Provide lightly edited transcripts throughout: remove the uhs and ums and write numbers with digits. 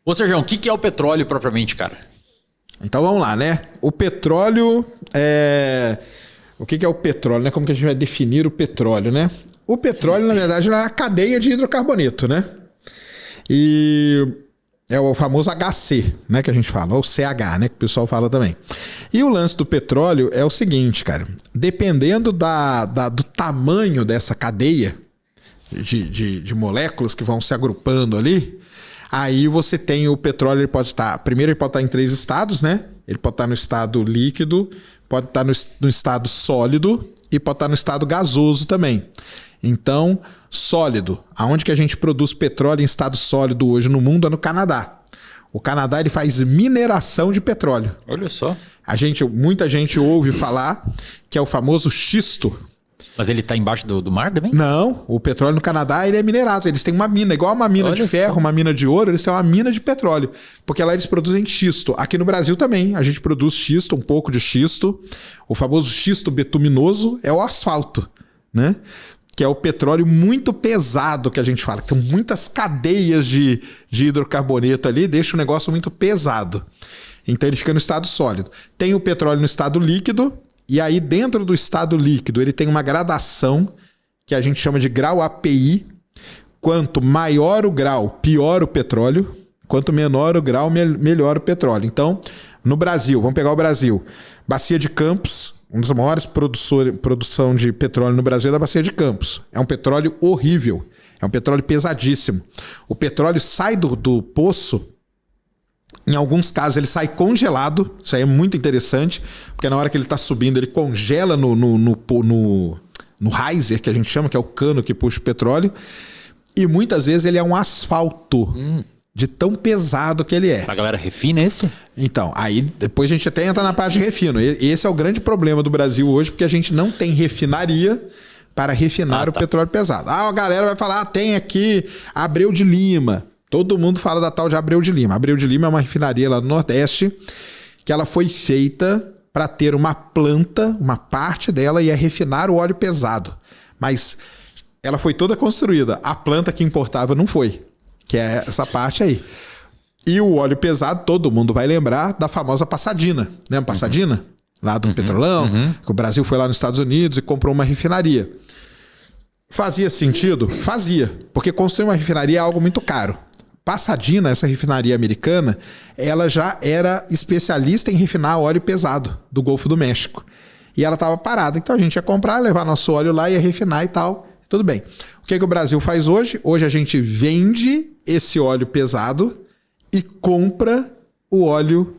Ô, Sérgio, o que é o petróleo propriamente, cara? Então vamos lá, né? O petróleo é... O que é o petróleo, né? Como que a gente vai definir o petróleo, né? O petróleo, na verdade, é uma cadeia de hidrocarboneto, né? E é o famoso HC, né? Que a gente fala, ou CH, né? Que o pessoal fala também. E o lance do petróleo é o seguinte, cara. Dependendo do tamanho dessa cadeia de moléculas que vão se agrupando ali, aí você tem o petróleo, ele pode estar... Primeiro ele pode estar em 3 estados, né? Ele pode estar no estado líquido, pode estar no estado sólido e pode estar no estado gasoso também. Então, sólido. Aonde que a gente produz petróleo em estado sólido hoje no mundo é no Canadá. O Canadá ele faz mineração de petróleo. Olha só. Muita gente ouve falar que é o famoso xisto. Mas ele tá embaixo do mar também? Não, o petróleo no Canadá ele é minerado. Eles têm uma mina, igual uma mina de ferro, uma mina de ouro, eles têm uma mina de petróleo. Porque lá eles produzem xisto. Aqui no Brasil também, a gente produz xisto, um pouco de xisto. O famoso xisto betuminoso é o asfalto, né? Que é o petróleo muito pesado que a gente fala. Que tem muitas cadeias de hidrocarboneto ali, deixa o negócio muito pesado. Então ele fica no estado sólido. Tem o petróleo no estado líquido. E aí, dentro do estado líquido, ele tem uma gradação que a gente chama de grau API. Quanto maior o grau, pior o petróleo. Quanto menor o grau, melhor o petróleo. Então, no Brasil, vamos pegar o Brasil. Bacia de Campos, um dos maiores produção de petróleo no Brasil é da Bacia de Campos. É um petróleo horrível. É um petróleo pesadíssimo. O petróleo sai do poço. Em alguns casos ele sai congelado, isso aí é muito interessante, porque na hora que ele está subindo ele congela no riser, que a gente chama, que é o cano que puxa o petróleo, e muitas vezes ele é um asfalto, de tão pesado que ele é. A galera refina esse? Então, aí depois a gente até entra na parte de refino. Esse é o grande problema do Brasil hoje, porque a gente não tem refinaria para refinar o petróleo pesado. A galera vai falar, tem aqui Abreu de Lima. Todo mundo fala da tal de Abreu de Lima. Abreu de Lima é uma refinaria lá no Nordeste que ela foi feita para ter uma planta, uma parte dela ia refinar o óleo pesado. Mas ela foi toda construída. A planta que importava não foi, que é essa parte aí. E o óleo pesado, todo mundo vai lembrar da famosa Passadina. Lembra Passadina? Lá do Petrolão, que o Brasil foi lá nos Estados Unidos e comprou uma refinaria. Fazia sentido? Fazia, porque construir uma refinaria é algo muito caro. Passadina, essa refinaria americana, ela já era especialista em refinar óleo pesado do Golfo do México. E ela estava parada. Então a gente ia comprar, levar nosso óleo lá, ia refinar e tal. Tudo bem. O que o Brasil faz hoje? Hoje a gente vende esse óleo pesado e compra o óleo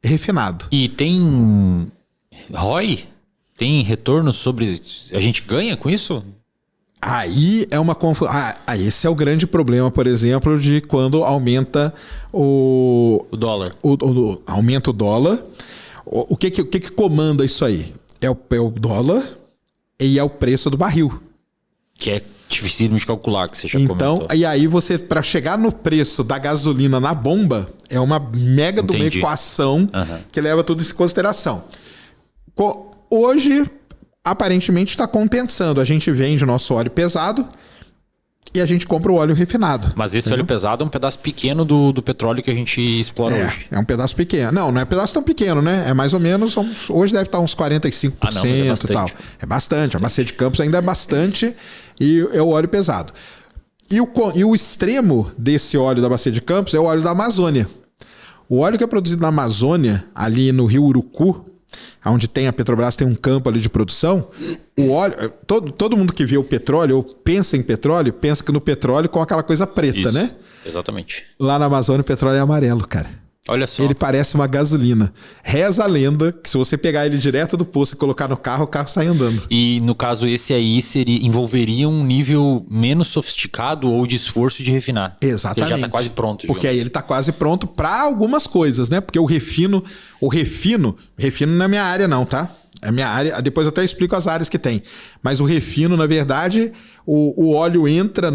refinado. E tem ROI? Tem retorno sobre... A gente ganha com isso? Aí é uma confusão. Esse é o grande problema, por exemplo, de quando aumenta o dólar. Aumenta o dólar. O que comanda isso aí? É o dólar e é o preço do barril. Que é difícil de calcular, que você já então, comentou. E aí você, para chegar no preço da gasolina na bomba, é uma mega de uma equação que leva tudo isso em consideração. Hoje... aparentemente está compensando. A gente vende o nosso óleo pesado e a gente compra o óleo refinado. Mas esse óleo pesado é um pedaço pequeno do petróleo que a gente explora hoje. É um pedaço pequeno. Não é pedaço tão pequeno, né? É mais ou menos... Hoje deve estar uns 45% e tal. É bastante. A Bacia de Campos ainda é bastante e é o óleo pesado. E o extremo desse óleo da Bacia de Campos é o óleo da Amazônia. O óleo que é produzido na Amazônia, ali no Rio Urucu, onde tem a Petrobras, tem um campo ali de produção, o óleo, todo mundo que vê o petróleo ou pensa em petróleo, pensa que no petróleo com aquela coisa preta, isso, né? Exatamente. Lá na Amazônia o petróleo é amarelo, cara. Olha só. Ele parece uma gasolina. Reza a lenda que se você pegar ele direto do poço e colocar no carro, o carro sai andando. E no caso esse aí envolveria um nível menos sofisticado ou de esforço de refinar. Exatamente. Ele já está quase pronto. Porque aí ele está quase pronto para algumas coisas, né? Porque o refino não é minha área não, tá? É minha área, depois eu até explico as áreas que tem. Mas o refino, na verdade, o óleo entra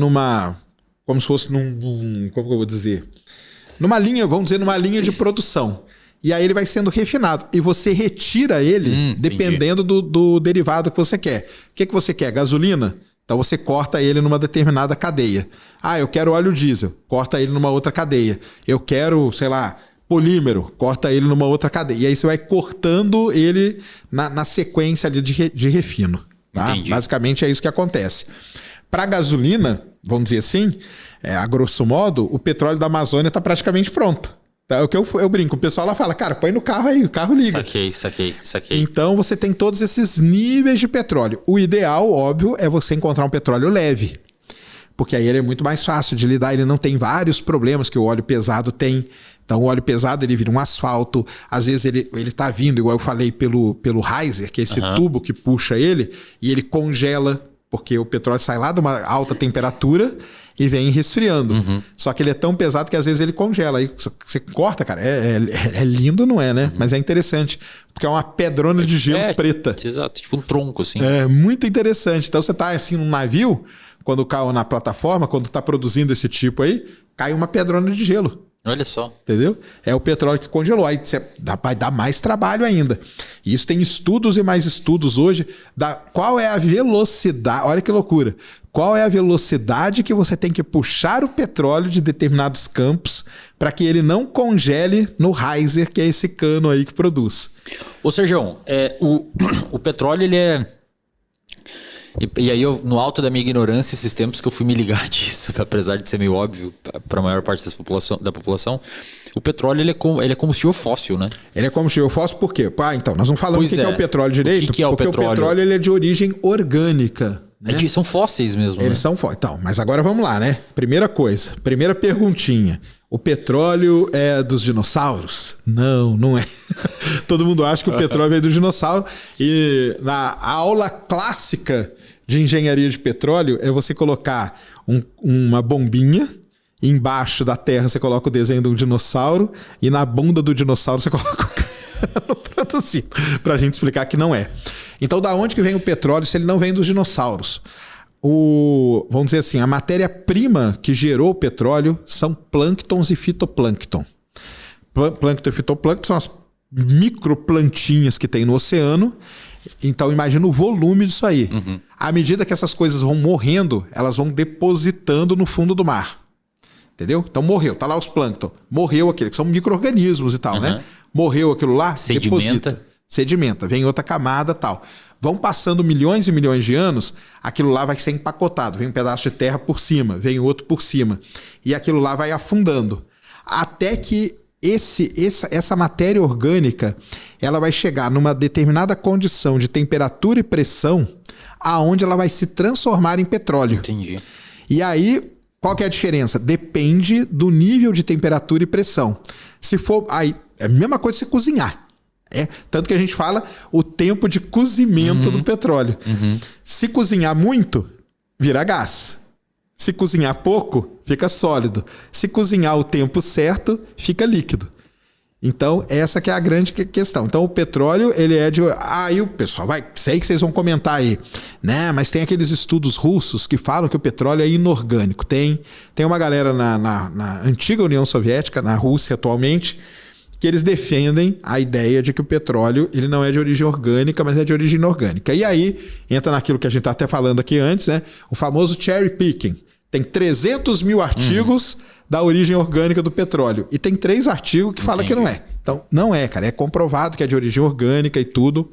como se fosse como que eu vou dizer? Numa linha, vamos dizer, numa linha de produção. E aí ele vai sendo refinado. E você retira ele dependendo do derivado que você quer. O que você quer? Gasolina? Então você corta ele numa determinada cadeia. Ah, eu quero óleo diesel, corta ele numa outra cadeia. Eu quero, sei lá, polímero, corta ele numa outra cadeia. E aí você vai cortando ele na sequência ali de refino. Tá? Basicamente é isso que acontece. Para gasolina, vamos dizer assim, a grosso modo, o petróleo da Amazônia está praticamente pronto. É o que eu brinco. O pessoal lá fala, cara, põe no carro aí, o carro liga. Saquei. Então você tem todos esses níveis de petróleo. O ideal, óbvio, é você encontrar um petróleo leve. Porque aí ele é muito mais fácil de lidar, ele não tem vários problemas que o óleo pesado tem. Então o óleo pesado ele vira um asfalto, às vezes ele tá vindo, igual eu falei, pelo riser, que é esse tubo que puxa ele, e ele congela, porque o petróleo sai lá de uma alta temperatura e vem resfriando. Só que ele é tão pesado que às vezes ele congela. Aí você corta, cara, é lindo, não é, né? Mas é interessante, porque é uma pedrona de gelo preta. Exato, tipo um tronco, assim. É muito interessante. Então você tá assim num navio, quando cai na plataforma, quando tá produzindo esse tipo aí, cai uma pedrona de gelo. Olha só. Entendeu? É o petróleo que congelou. Aí vai dar mais trabalho ainda. E isso tem estudos e mais estudos hoje. Qual é a velocidade? Olha que loucura. Qual é a velocidade que você tem que puxar o petróleo de determinados campos para que ele não congele no riser, que é esse cano aí que produz. Ô, Sergião, o petróleo, ele é... E aí, no alto da minha ignorância, esses tempos que eu fui me ligar disso, apesar de ser meio óbvio para a maior parte da população, o petróleo ele é combustível fóssil, né? Ele é combustível fóssil por quê? Então, nós não falamos o que é o petróleo direito, o que é o porque petróleo? O petróleo ele é de origem orgânica. Né? São fósseis mesmo. Eles são fósseis. Então, mas agora vamos lá, né? Primeira coisa, primeira perguntinha. O petróleo é dos dinossauros? Não é. Todo mundo acha que o petróleo é do dinossauro. E na aula clássica de engenharia de petróleo é você colocar uma bombinha, embaixo da terra você coloca o desenho de um dinossauro e na bunda do dinossauro você coloca o cano assim, pra gente explicar que não é. Então, da onde que vem o petróleo se ele não vem dos dinossauros? Vamos dizer assim, a matéria-prima que gerou o petróleo são plânctons e fitoplâncton. Plâncton e fitoplâncton são as microplantinhas que tem no oceano. Então imagina o volume disso aí. À medida que essas coisas vão morrendo, elas vão depositando no fundo do mar. Entendeu? Então morreu, tá lá os plâncton. Morreu aquele, que são micro-organismos e tal, né? Morreu aquilo lá, deposita. Sedimenta, vem outra camada e tal. Vão passando milhões e milhões de anos, aquilo lá vai ser empacotado. Vem um pedaço de terra por cima, vem outro por cima. E aquilo lá vai afundando. Até que essa matéria orgânica ela vai chegar numa determinada condição de temperatura e pressão aonde ela vai se transformar em petróleo. Entendi. E aí, qual que é a diferença? Depende do nível de temperatura e pressão. Se for... Aí, é a mesma coisa que você cozinhar. Tanto que a gente fala o tempo de cozimento do petróleo. Se cozinhar muito, vira gás. Se cozinhar pouco, fica sólido. Se cozinhar o tempo certo, fica líquido. Então, essa que é a grande questão. Então, o petróleo, ele é de... Aí o pessoal sei que vocês vão comentar aí, né? Mas tem aqueles estudos russos que falam que o petróleo é inorgânico. Tem uma galera na antiga União Soviética, na Rússia atualmente, que eles defendem a ideia de que o petróleo ele não é de origem orgânica, mas é de origem inorgânica. E aí, entra naquilo que a gente está até falando aqui antes, né? O famoso cherry picking. Tem 300 mil artigos da origem orgânica do petróleo. E tem 3 artigos que falam que não é. Então, não é, cara. É comprovado que é de origem orgânica e tudo.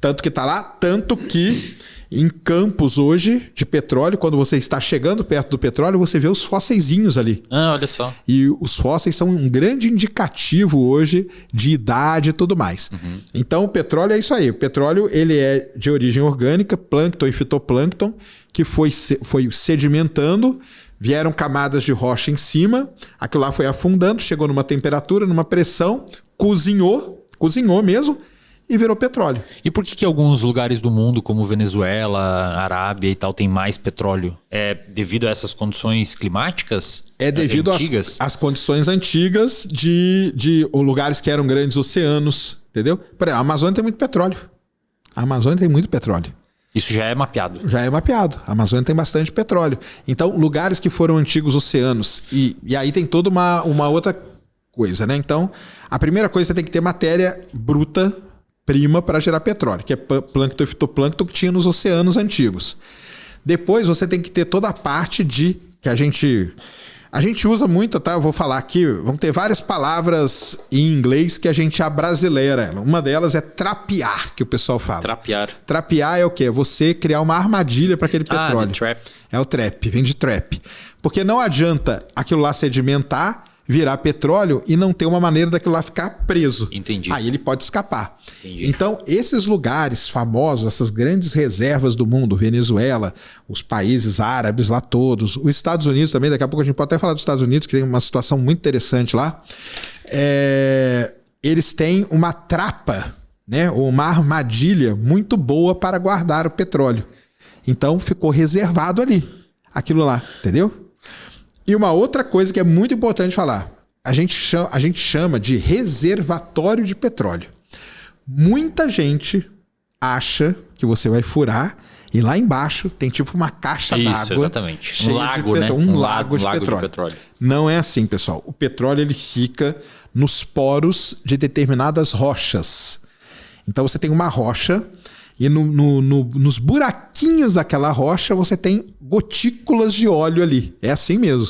Tanto que tá lá, tanto que em campos hoje de petróleo, quando você está chegando perto do petróleo, você vê os fósseis ali. Ah, olha só. E os fósseis são um grande indicativo hoje de idade e tudo mais. Então, o petróleo é isso aí. O petróleo ele é de origem orgânica, plâncton e fitoplâncton, que foi sedimentando, vieram camadas de rocha em cima, aquilo lá foi afundando, chegou numa temperatura, numa pressão, cozinhou mesmo, e virou petróleo. E por que alguns lugares do mundo, como Venezuela, Arábia e tal, tem mais petróleo? É devido a essas condições climáticas? É devido às condições antigas de lugares que eram grandes oceanos, entendeu? Por exemplo, a Amazônia tem muito petróleo. A Amazônia tem muito petróleo. Isso já é mapeado? Já é mapeado. A Amazônia tem bastante petróleo. Então, lugares que foram antigos oceanos. E aí tem toda uma outra coisa, né? Então, a primeira coisa, você tem que ter matéria bruta, prima, para gerar petróleo, que é plâncton e fitoplâncton que tinha nos oceanos antigos. Depois você tem que ter toda a parte que a gente usa muito, tá? Eu vou falar aqui, vão ter várias palavras em inglês que a gente abrasileira. Uma delas é trapear, que o pessoal fala. Trapear. Trapear é o quê? Você criar uma armadilha para aquele petróleo. Trap. É o trap, vem de trap. Porque não adianta aquilo lá sedimentar, virar petróleo e não ter uma maneira daquilo lá ficar preso. Entendi. Aí ele pode escapar. Entendi. Então, esses lugares famosos, essas grandes reservas do mundo, Venezuela, os países árabes lá todos, os Estados Unidos também, daqui a pouco a gente pode até falar dos Estados Unidos, que tem uma situação muito interessante lá. Eles têm uma trapa, né, ou uma armadilha muito boa para guardar o petróleo. Então, ficou reservado ali, aquilo lá, entendeu? E uma outra coisa que é muito importante falar, a gente chama de reservatório de petróleo. Muita gente acha que você vai furar e lá embaixo tem tipo uma caixa d'água. Exatamente. Um lago, né? Um lago de petróleo. Não é assim, pessoal. O petróleo ele fica nos poros de determinadas rochas. Então você tem uma rocha e nos buraquinhos daquela rocha você tem gotículas de óleo ali. É assim mesmo.